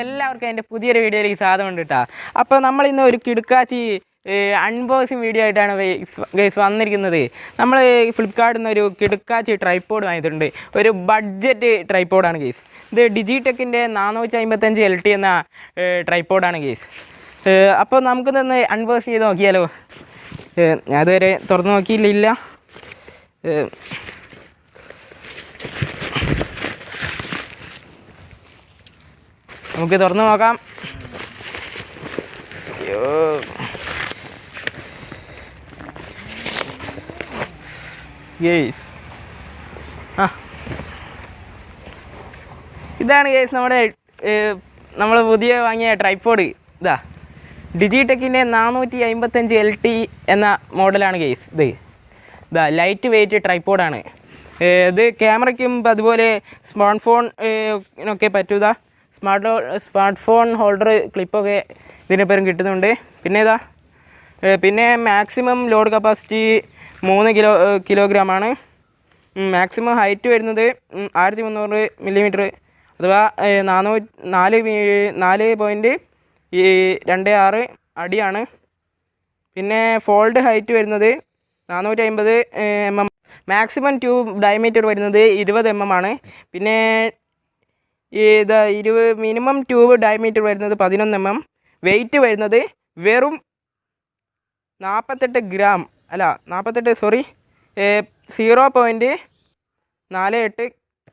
എല്ലാവർക്കും എൻ്റെ പുതിയൊരു വീഡിയോയിലേക്ക് സ്വാഗതം ഉണ്ട് കേട്ടോ. അപ്പോൾ നമ്മളിന്ന് ഒരു കിടുക്കാച്ചി അൺബോക്സിങ് വീഡിയോ ആയിട്ടാണ് ഗൈസ് വന്നിരിക്കുന്നത്. നമ്മൾ ഫ്ലിപ്കാർട്ടിൽ നിന്ന് ഒരു കിടുക്കാച്ചി ട്രൈപ്പോഡ് വാങ്ങിയിട്ടുണ്ട്. ഒരു ബഡ്ജറ്റ് ട്രൈപ്പോഡാണ് ഗൈസ്. ഇത് ഡിജിടെക്കിൻ്റെ 455 LT എന്ന ട്രൈപ്പോഡാണ് ഗൈസ്. അപ്പോൾ നമുക്കിതൊന്ന് അൺബോക്സ് ചെയ്ത് നോക്കിയാലോ. ഞാൻ ഇതുവരെ തുറന്ന് നോക്കിയില്ല. നമുക്ക് തുറന്ന് നോക്കാം. അയ്യോ, ഗേസ് ഇതാണ് ഗേസ് നമ്മൾ പുതിയ വാങ്ങിയ ട്രൈപ്പോഡ്. ഇതാ ഡിജിടെക്കിൻ്റെ 455 LT എന്ന മോഡലാണ് ഗേസ്. ഇതാ ലൈറ്റ് വെയ്റ്റ് ട്രൈപ്പോഡാണ്. ഇത് ക്യാമറയ്ക്കും അതുപോലെ സ്മാർട്ട് ഫോണിനൊക്കെ പറ്റൂതാ. സ്മാർട്ട് ഫോൺ ഹോൾഡർ ക്ലിപ്പൊക്കെ ഇതിനെപ്പരം കിട്ടുന്നുണ്ട്. പിന്നെ മാക്സിമം ലോഡ് കപ്പാസിറ്റി 3 കിലോഗ്രാമാണ്. മാക്സിമം ഹൈറ്റ് വരുന്നത് 1300 മില്ലിമീറ്റർ അഥവാ 4.26 അടിയാണ്. പിന്നെ ഫോൾഡ് ഹൈറ്റ് വരുന്നത് 450 mm. മാക്സിമം ട്യൂബ് ഡയമീറ്റർ വരുന്നത് 20 mm ആണ്. പിന്നെ മിനിമം ട്യൂബ് ഡയമീറ്റർ വരുന്നത് 11 mm. വെയ്റ്റ് വരുന്നത് വെറും 0.48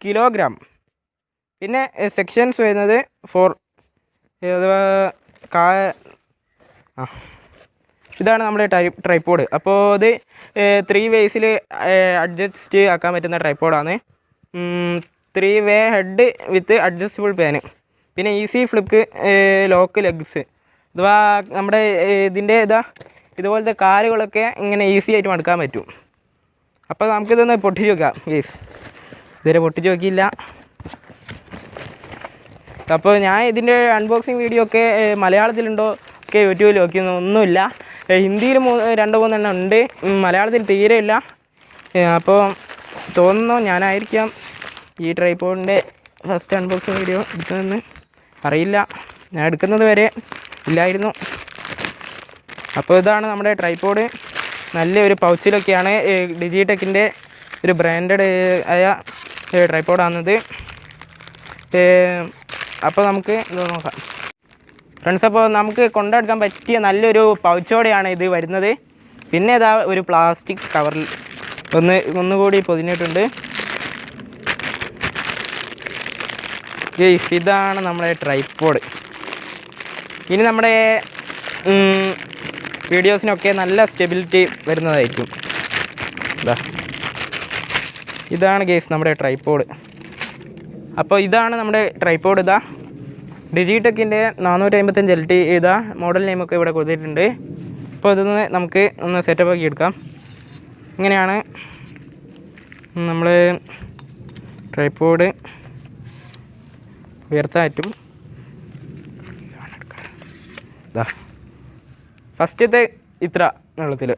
കിലോഗ്രാം. പിന്നെ സെക്ഷൻസ് വരുന്നത് 4. ഇതാണ് നമ്മുടെ ട്രൈപ്പോഡ്. അപ്പോൾ ഇത് 3 വേസിൽ അഡ്ജസ്റ്റ് ആക്കാൻ പറ്റുന്ന ട്രൈപ്പോഡാണ്. 3 വേ ഹെഡ് വിത്ത് അഡ്ജസ്റ്റബിൾ പാന്. പിന്നെ ഈസി ഫ്ലിപ്പ് ലോക്ക് ലെഗ്സ്. അഥവാ നമ്മുടെ ഇതിൻ്റെ ഇതുപോലത്തെ കാലുകളൊക്കെ ഇങ്ങനെ ഈസി ആയിട്ട് മടക്കാൻ പറ്റും. അപ്പോൾ നമുക്കിതൊന്ന് പൊട്ടിച്ച് നോക്കാം ഗേസ്. ഇതുവരെ പൊട്ടിച്ച് നോക്കിയില്ല. അപ്പോൾ ഞാൻ ഇതിൻ്റെ അൺബോക്സിങ് വീഡിയോ ഒക്കെ മലയാളത്തിലുണ്ടോ ഒക്കെ യൂട്യൂബിൽ നോക്കിയൊന്നുമില്ല. ഹിന്ദിയിൽ 2-3 എണ്ണം ഉണ്ട്, മലയാളത്തിൽ തീരെ ഇല്ല. അപ്പോൾ തോന്നുന്നു ഞാനായിരിക്കാം ഈ ട്രൈപ്പോഡിൻ്റെ ഫസ്റ്റ് അൺബോക്സിങ് വീഡിയോ എടുക്കുന്നതെന്ന്. അറിയില്ല, ഞാൻ എടുക്കുന്നത് വരെ ഇല്ലായിരുന്നു. അപ്പോൾ ഇതാണ് നമ്മുടെ ട്രൈപ്പോഡ്. നല്ലൊരു പൗച്ചിലൊക്കെയാണ്. ഡിജിടെക്കിൻ്റെ ഒരു ബ്രാൻഡഡ് ആയ ട്രൈപ്പോഡാണിത്. അപ്പോൾ നമുക്ക് ഇത് നോക്കാം ഫ്രണ്ട്സ്. അപ്പോൾ നമുക്ക് കൊണ്ടെടുക്കാൻ പറ്റിയ നല്ലൊരു പൗച്ചോടെയാണ് ഇത് വരുന്നത്. പിന്നെ ഇതാ ഒരു പ്ലാസ്റ്റിക് കവറിൽ ഒന്നുകൂടി പൊതിഞ്ഞിട്ടുണ്ട്. ഇതാണ് നമ്മുടെ ട്രൈപ്പോഡ്. ഇനി നമ്മുടെ വീഡിയോസിനൊക്കെ നല്ല സ്റ്റെബിലിറ്റി വരുന്നതായിരിക്കും. ഇതാണ് ഗേസ് നമ്മുടെ ട്രൈപ്പോഡ്. അപ്പോൾ ഇതാണ് നമ്മുടെ ട്രൈപ്പോഡ്. ഡിജിടെക്കിൻ്റെ 455 LT മോഡൽ നെയിമൊക്കെ ഇവിടെ കൊടുത്തിട്ടുണ്ട്. അപ്പോൾ ഇതൊന്ന് നമുക്ക് ഒന്ന് സെറ്റപ്പ് ആക്കി എടുക്കാം. ഇങ്ങനെയാണ് നമ്മൾ ട്രൈപ്പോഡ് ഉയർത്താൻ പറ്റും. ഫസ്റ്റത്തെ ഇത്ര നീളത്തിൽ,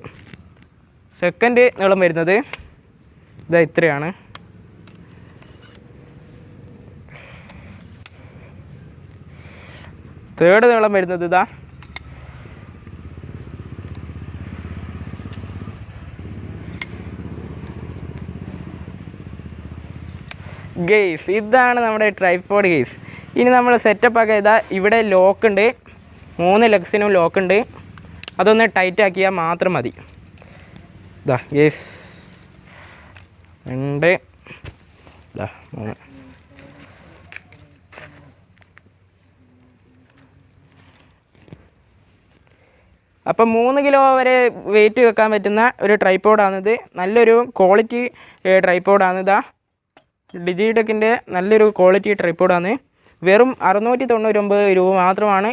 സെക്കൻഡ് നീളം വരുന്നത് ഇത്രയാണ്. തേർഡ് നീളം വരുന്നത് ഗെയ്സ്. ഇതാണ് നമ്മുടെ ട്രൈപ്പോഡ് ഗെയ്സ്. ഇനി നമ്മൾ സെറ്റപ്പ് ആക്കുക. ഇവിടെ ലോക്കുണ്ട്, 3 ലെഗ്സിനും ലോക്കുണ്ട്. അതൊന്ന് ടൈറ്റ് ആക്കിയാൽ മാത്രം മതി. ഗെയ്സ് 2 3. അപ്പം 3 കിലോ വരെ വെയിറ്റ് വെക്കാൻ പറ്റുന്ന ഒരു ട്രൈപ്പോഡാണിത്. നല്ലൊരു ക്വാളിറ്റി ട്രൈപ്പോഡാണ്. ഡിജിടെക്കിൻ്റെ നല്ലൊരു ക്വാളിറ്റി ട്രൈപ്പോഡാണ്. വെറും 699 രൂപ മാത്രമാണ്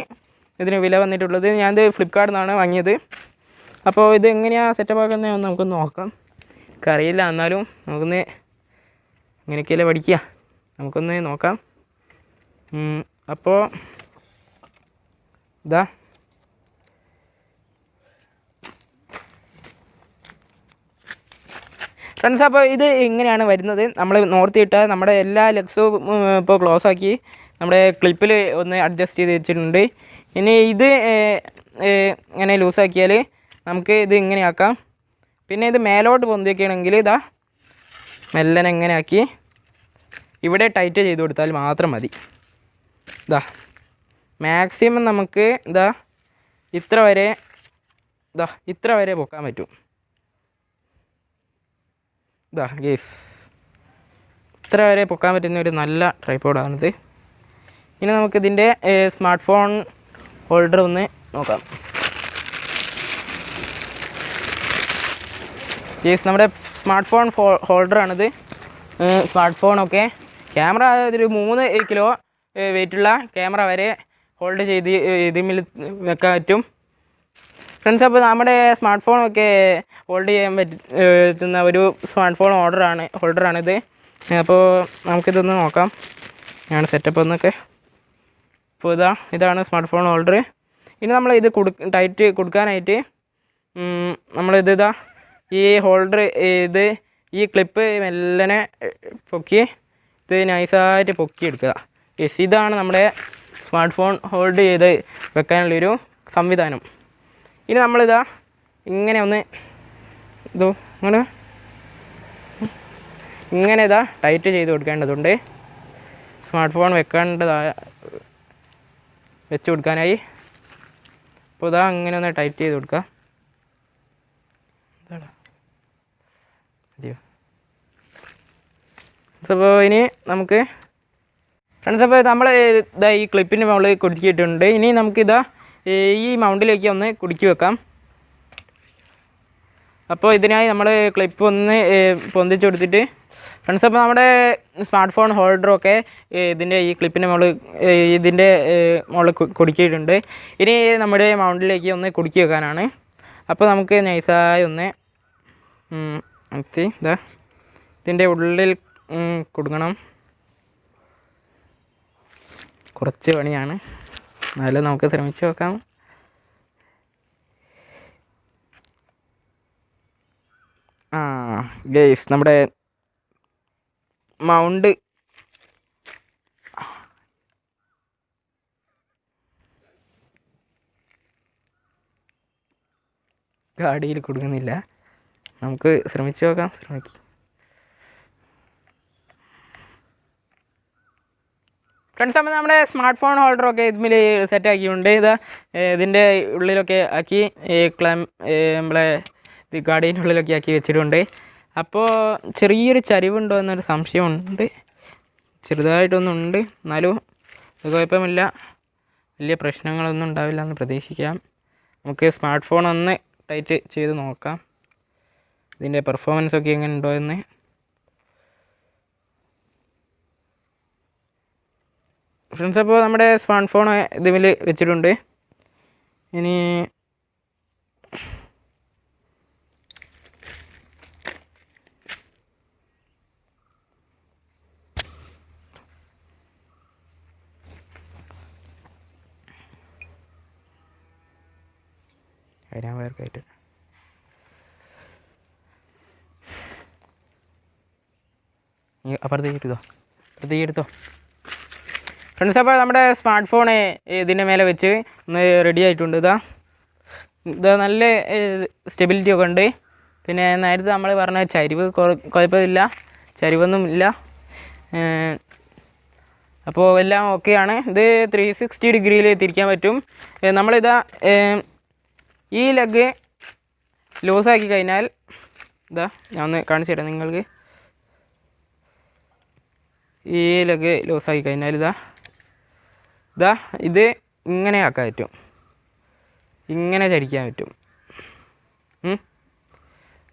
ഇതിന് വില വന്നിട്ടുള്ളത്. ഞാനിത് ഫ്ലിപ്കാർട്ടിൽ നിന്നാണ് വാങ്ങിയത്. അപ്പോൾ ഇത് എങ്ങനെയാണ് സെറ്റപ്പ് ആക്കുന്നതെന്ന് നമുക്കൊന്ന് നോക്കാം. എനിക്കറിയില്ല, എന്നാലും നമുക്കൊന്ന് ഇങ്ങനെയൊക്കെയല്ലേ പഠിക്കുക, നമുക്കൊന്ന് നോക്കാം. അപ്പോൾ ഇതാ ഫ്രണ്ട്സ്, അപ്പോൾ ഇത് ഇങ്ങനെയാണ് വരുന്നത്. നമ്മൾ നോർത്തിയിട്ടാൽ നമ്മുടെ എല്ലാ ലെഗ്സും ഇപ്പോൾ ക്ലോസ് ആക്കി നമ്മുടെ ക്ലിപ്പിൽ ഒന്ന് അഡ്ജസ്റ്റ് ചെയ്ത് വെച്ചിട്ടുണ്ട്. ഇനി ഇത് ഇങ്ങനെ ലൂസാക്കിയാൽ നമുക്ക് ഇത് ഇങ്ങനെ ആക്കാം. പിന്നെ ഇത് മേലോട്ട് പൊന്തിക്കുകയാണെങ്കിൽ ഇതാ മെല്ലനെ എങ്ങനെ ആക്കി ഇവിടെ ടൈറ്റ് ചെയ്ത് കൊടുത്താൽ മാത്രം മതി. ഇതാ മാക്സിമം നമുക്ക് ഇത്ര വരെ പൊക്കാൻ പറ്റും. ഗേസ് ഇത്ര വരെ പൊക്കാൻ പറ്റുന്ന ഒരു നല്ല ട്രൈപോഡാണിത്. ഇനി നമുക്കിതിൻ്റെ സ്മാർട്ട് ഫോൺ ഹോൾഡർ ഒന്ന് നോക്കാം. ഗേസ് നമ്മുടെ സ്മാർട്ട് ഫോൺ ഹോൾഡറാണിത്. സ്മാർട്ട് ഫോണൊക്കെ ക്യാമറ ഒരു 3 കിലോ വെയിറ്റുള്ള ക്യാമറ വരെ ഹോൾഡ് ചെയ്ത് ഇതിൽ വെക്കാൻ പറ്റും. ഫ്രണ്ട്സ്, അപ്പോൾ നമ്മുടെ സ്മാർട്ട് ഫോണൊക്കെ ഹോൾഡ് ചെയ്യാൻ പറ്റുന്ന ഒരു സ്മാർട്ട് ഫോൺ ഹോൾഡറാണിത്. അപ്പോൾ നമുക്കിതൊന്ന് നോക്കാം, ഞാൻ സെറ്റപ്പ് ഒന്നൊക്കെ. അപ്പോൾ ഇതാണ് സ്മാർട്ട് ഫോൺ ഹോൾഡർ. ഇനി നമ്മൾ ഇത് ടൈറ്റ് കൊടുക്കാനായിട്ട് നമ്മളിത് ഈ ഹോൾഡർ ഈ ക്ലിപ്പ് മെല്ലനെ പൊക്കി ഇത് നൈസായിട്ട് പൊക്കിയെടുക്കുക. ഇതാണ് നമ്മുടെ സ്മാർട്ട് ഫോൺ ഹോൾഡ് ചെയ്ത് വെക്കാനുള്ളൊരു സംവിധാനം. ഇനി നമ്മളിതാ ഇങ്ങനെ ഒന്ന് ഇങ്ങനെ ടൈറ്റ് ചെയ്ത് കൊടുക്കേണ്ടതുണ്ട്. സ്മാർട്ട് ഫോൺ വെച്ച് കൊടുക്കാനായി. അപ്പോൾ അങ്ങനെ ഒന്ന് ടൈറ്റ് ചെയ്ത് കൊടുക്കുക. മതിയോ? അപ്പോൾ ഇനി നമുക്ക് ഫ്രണ്ട്സ്, അപ്പോൾ നമ്മൾ ഈ ക്ലിപ്പിൻ്റെ മുകളിൽ കുടുക്കിയിട്ടുണ്ട്. ഇനി നമുക്കിതാ ഈ മൗണ്ടിലേക്ക് ഒന്ന് കുടുക്കി വെക്കാം. അപ്പോൾ ഇതിനായി നമ്മൾ ക്ലിപ്പ് ഒന്ന് പൊന്തിച്ച് കൊടുത്തിട്ട് ഫ്രണ്ട്സ്, അപ്പോൾ നമ്മുടെ സ്മാർട്ട് ഫോൺ ഹോൾഡറൊക്കെ ഇതിൻ്റെ ഈ ക്ലിപ്പിൻ്റെ മുകളിൽ കുടുക്കിയിട്ടുണ്ട്. ഇനി നമ്മുടെ മൗണ്ടിലേക്ക് ഒന്ന് കുടുക്കി വെക്കാനാണ്. അപ്പോൾ നമുക്ക് നൈസായി ഒന്ന് ഇതിൻ്റെ ഉള്ളിൽ കൊടുക്കണം. കുറച്ച് പണിയാണ്, എന്നാലും നമുക്ക് ശ്രമിച്ച് നോക്കാം. ഗേസ് നമ്മുടെ മൗണ്ട് ഗാഡിയിൽ കൊടുക്കുന്നില്ല, നമുക്ക് ശ്രമിച്ച് നോക്കാം. ഫ്രണ്ട്സ്, നമ്മൾ നമ്മുടെ സ്മാർട്ട് ഫോൺ ഹോൾഡറൊക്കെ ഇതിൽ സെറ്റാക്കിയിട്ടുണ്ട്. ഇതിൻ്റെ ഉള്ളിലൊക്കെ ആക്കി നമ്മളെ ഗാഡിൻ്റെ ഉള്ളിലൊക്കെ ആക്കി വെച്ചിട്ടുണ്ട്. അപ്പോൾ ചെറിയൊരു ചരിവുണ്ടോ എന്നൊരു സംശയമുണ്ട്, ചെറുതായിട്ടൊന്നുണ്ട്, എന്നാലും അത് കുഴപ്പമില്ല, വലിയ പ്രശ്നങ്ങളൊന്നും ഉണ്ടാവില്ല എന്ന് പ്രതീക്ഷിക്കാം. നമുക്ക് സ്മാർട്ട് ഫോൺ ഒന്ന് ടൈറ്റ് ചെയ്ത് നോക്കാം, ഇതിൻ്റെ പെർഫോമൻസൊക്കെ എങ്ങനെ ഉണ്ടോ എന്ന്. ഫ്രണ്ട്സ്, അപ്പോൾ നമ്മുടെ സ്മാർട്ട് ഫോൺ ഇതിൽ വെച്ചിട്ടുണ്ട്. ഇനി വയർക്കായിട്ട് അപ്പുറത്തേക്ക് എടുത്തോ ഫ്രണ്ട്സ്. അപ്പോൾ നമ്മുടെ സ്മാർട്ട് ഫോൺ ഇതിൻ്റെ മേലെ വെച്ച് ഒന്ന് റെഡി ആയിട്ടുണ്ട്. നല്ല സ്റ്റെബിലിറ്റി ഒക്കെ ഉണ്ട്. പിന്നെ നേരത്തെ നമ്മൾ പറഞ്ഞ ചരിവ് കുഴപ്പമില്ല, ചരിവൊന്നും ഇല്ല. അപ്പോൾ എല്ലാം ഓക്കെയാണ്. ഇത് 360 ഡിഗ്രിയിൽ തിരിക്കാൻ പറ്റും. ഈ ലെഗ് ലൂസാക്കി കഴിഞ്ഞാൽ ഞാൻ ഒന്ന് കാണിച്ചു തരാം നിങ്ങൾക്ക്. ഈ ലെഗ് ലൂസാക്കി കഴിഞ്ഞാൽ ഇത് ഇങ്ങനെ ആക്കാൻ പറ്റും, ഇങ്ങനെ ചരിക്കാൻ പറ്റും.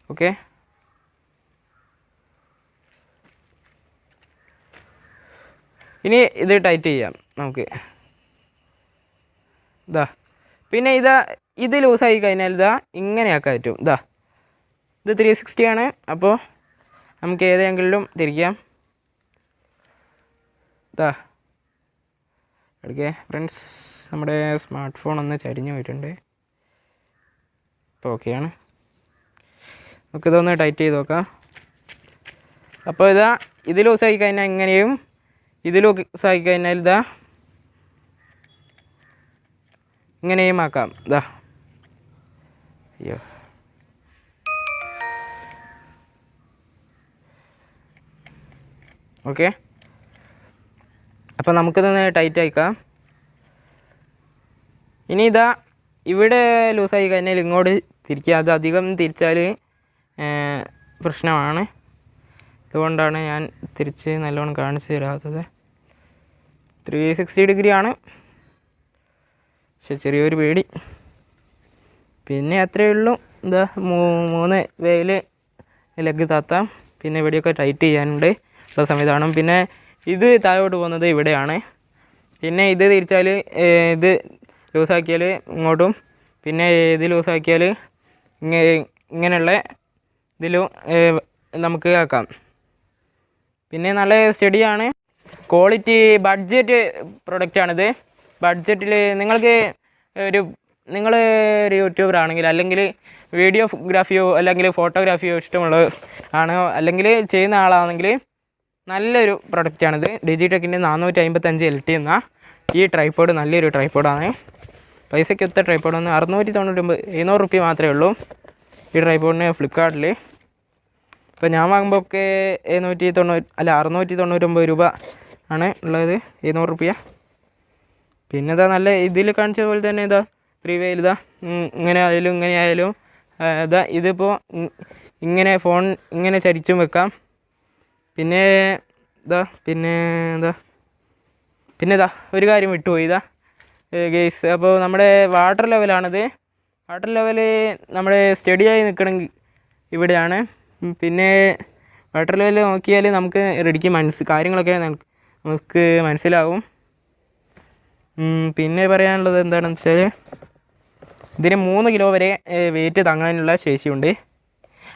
ഓക്കെ, ഇനി ഇത് ടൈറ്റ് ചെയ്യാം നമുക്ക്. ഇതാ പിന്നെ ഇത് ലൂസായി കഴിഞ്ഞാൽ ഇങ്ങനെ ആക്കാൻ പറ്റും. ഇത് 360 ആണ്. അപ്പോൾ നമുക്ക് ഏത് ആംഗിളിലും തിരിക്കാം. ഓക്കെ ഫ്രണ്ട്സ്, നമ്മുടെ സ്മാർട്ട് ഫോൺ ഒന്ന് ചരിഞ്ഞു പോയിട്ടുണ്ട്. ഇപ്പോൾ ഓക്കെയാണ്. നമുക്കിതൊന്ന് ടൈറ്റ് ചെയ്ത് നോക്കാം. അപ്പോൾ ഇത് ലൂസായി കഴിഞ്ഞാൽ ഇങ്ങനെയും ഇത് ലൂസായി കഴിഞ്ഞാൽ ഇങ്ങനെയും ആക്കാം. അയ്യോ ഓക്കെ. അപ്പോൾ നമുക്കിതൊന്ന് ടൈറ്റ് ആക്കാം. ഇനി ഇവിടെ ലൂസായി കഴിഞ്ഞാൽ ഇങ്ങോട്ട് തിരിക്കുക. അത് അധികം തിരിച്ചാൽ പ്രശ്നമാണ്. അതുകൊണ്ടാണ് ഞാൻ തിരിച്ച് നല്ലോണം കാണിച്ചു തരാത്തത്. 360 ഡിഗ്രി ആണ്, പക്ഷെ ചെറിയൊരു പേടി. പിന്നെ അത്രയേ ഉള്ളൂ. 3 വേയിൽ ലെഗ് താത്താം. പിന്നെ ഇവിടെയൊക്കെ ടൈറ്റ് ചെയ്യാനുണ്ട് ഉള്ള സംവിധാനം. പിന്നെ ഇത് താഴോട്ട് പോകുന്നത് ഇവിടെയാണ്. പിന്നെ ഇത് തിരിച്ചാൽ ഇത് ലൂസാക്കിയാൽ ഇങ്ങോട്ടും, പിന്നെ ഇത് ലൂസാക്കിയാൽ ഇങ്ങനെയുള്ള ഇതിലും നമുക്ക് ആക്കാം. പിന്നെ നല്ല സ്റ്റഡിയാണ്, ക്വാളിറ്റി ബഡ്ജറ്റ് പ്രൊഡക്റ്റാണിത്. ബഡ്ജറ്റിൽ നിങ്ങൾ ഒരു യൂട്യൂബർ ആണെങ്കിൽ, അല്ലെങ്കിൽ വീഡിയോഗ്രാഫിയോ അല്ലെങ്കിൽ ഫോട്ടോഗ്രാഫിയോ ഇഷ്ടമുള്ള ആണോ, അല്ലെങ്കിൽ ചെയ്യുന്ന ആളാണെങ്കിൽ നല്ലൊരു പ്രൊഡക്റ്റാണിത്. ഡിജിടെക്കിൻ്റെ 455 LT എന്ന ഈ ട്രൈപ്പോഡ് നല്ലൊരു ട്രൈപ്പോഡാണ്. പൈസയ്ക്ക് ഒത്ത ട്രൈപ്പോഡാണ്. 699 700 റുപ്യ മാത്രമേ ഉള്ളൂ ഈ ട്രൈപ്പോഡിന് ഫ്ലിപ്കാർട്ടിൽ. ഇപ്പോൾ ഞാൻ വാങ്ങുമ്പോൾ ഒക്കെ 699 രൂപ ആണ് ഉള്ളത്, 700 റുപ്യ. പിന്നെ നല്ല ഇതിൽ കാണിച്ച പോലെ തന്നെ 3 വേയിൽ ഇങ്ങനെ ആയാലും ഇങ്ങനെ ആയാലും ഇതിപ്പോൾ ഇങ്ങനെ ഫോൺ ഇങ്ങനെ ചരിച്ചും വെക്കാം. പിന്നെ പിന്നെ ഒരു കാര്യം വിട്ടുപോയി ഗെയ്സ്. അപ്പോൾ നമ്മുടെ വാട്ടർ ലെവലാണിത്. വാട്ടർ ലെവൽ നമ്മുടെ സ്റ്റഡിയായി നിൽക്കണമെങ്കിൽ ഇവിടെയാണ്. പിന്നെ വാട്ടർ ലെവൽ നോക്കിയാൽ നമുക്ക് റെഡിക്ക് കാര്യങ്ങളൊക്കെ നമുക്ക് മനസ്സിലാവും. പിന്നെ പറയാനുള്ളത് എന്താണെന്ന് വെച്ചാൽ ഇതിന് 3 കിലോ വരെ വെയിറ്റ് താങ്ങാനുള്ള ശേഷിയുണ്ട്.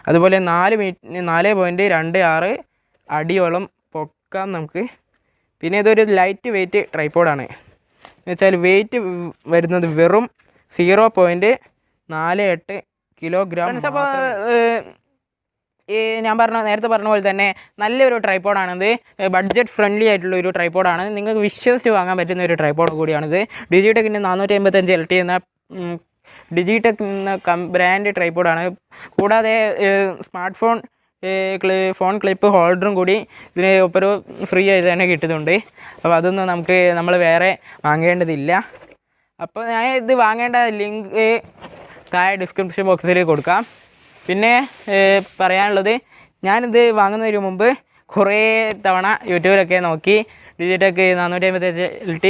അതുപോലെ 4.26 അടിയോളം പൊക്കാം നമുക്ക്. പിന്നെ ഇതൊരു ലൈറ്റ് വെയിറ്റ് ട്രൈപ്പോഡാണ്. എന്ന് വെച്ചാൽ വെയിറ്റ് വരുന്നത് വെറും 0.48 കിലോഗ്രാം. അപ്പോൾ ഞാൻ നേരത്തെ പറഞ്ഞ പോലെ തന്നെ നല്ലൊരു ട്രൈപ്പോഡാണിത്. ബഡ്ജറ്റ് ഫ്രണ്ട്ലി ആയിട്ടുള്ള ഒരു ട്രൈപ്പോഡാണ്. നിങ്ങൾക്ക് വിശ്വസിച്ച് വാങ്ങാൻ പറ്റുന്ന ഒരു ട്രൈപ്പോഡ് കൂടിയാണിത്. ഡിജിടെക്കിൻ്റെ 455 LT എന്ന ഡിജിടെക് എന്ന ബ്രാൻഡ് ട്രൈപ്പോഡാണ്. കൂടാതെ സ്മാർട്ട് ഫോൺ ക്ലിപ്പ് ഹോൾഡറും കൂടി ഇതിന് ഒപ്പരം ഫ്രീ ആയിട്ട് തന്നെ കിട്ടുന്നുണ്ട്. അപ്പോൾ അതൊന്നും നമ്മൾ വേറെ വാങ്ങേണ്ടതില്ല. അപ്പോൾ ഞാൻ ഇത് വാങ്ങേണ്ട ലിങ്ക് താഴെ ഡിസ്ക്രിപ്ഷൻ ബോക്സിൽ കൊടുക്കാം. പിന്നെ പറയാനുള്ളത്, ഞാനിത് വാങ്ങുന്നതിന് മുമ്പ് കുറേ തവണ യൂട്യൂബിലൊക്കെ നോക്കി ഡിജിടെക് 455 LT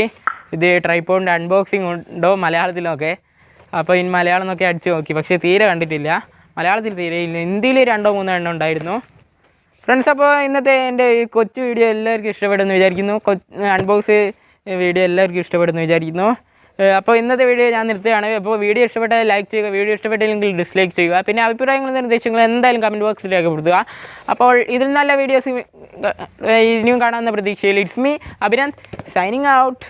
ഇത് ട്രൈപ്പോഡിൻ്റെ അൺബോക്സിങ് ഉണ്ടോ മലയാളത്തിലൊക്കെ. അപ്പോൾ ഇനി മലയാളം എന്നൊക്കെ അടിച്ച് നോക്കി, പക്ഷേ തീരെ കണ്ടിട്ടില്ല. മലയാളത്തിൽ തീരെ ഇല്ല. ഹിന്ദിയിൽ 2-3 എണ്ണം ഉണ്ടായിരുന്നു ഫ്രണ്ട്സ്. അപ്പോൾ ഇന്നത്തെ എൻ്റെ ഈ കൊച്ചു വീഡിയോ എല്ലാവർക്കും ഇഷ്ടപ്പെടുമെന്ന് വിചാരിക്കുന്നു. അൺബോക്സ് വീഡിയോ എല്ലാവർക്കും ഇഷ്ടപ്പെടുമെന്ന് വിചാരിക്കുന്നു. അപ്പോൾ ഇന്നത്തെ വീഡിയോ ഞാൻ നിർത്തുകയാണ്. അപ്പോൾ വീഡിയോ ഇഷ്ടപ്പെട്ടാൽ ലൈക്ക് ചെയ്യുക, വീഡിയോ ഇഷ്ടപ്പെട്ടില്ലെങ്കിൽ ഡിസ്ലൈക്ക് ചെയ്യുക. പിന്നെ അഭിപ്രായങ്ങളും നിർദ്ദേശങ്ങൾ എന്തായാലും കമൻറ്റ് ബോക്സിൽ രേഖപ്പെടുത്തുക. അപ്പോൾ ഇതിൽ നല്ല വീഡിയോസ് ഇനിയും കാണാമെന്ന പ്രതീക്ഷയിൽ it's me Abhinand signing out.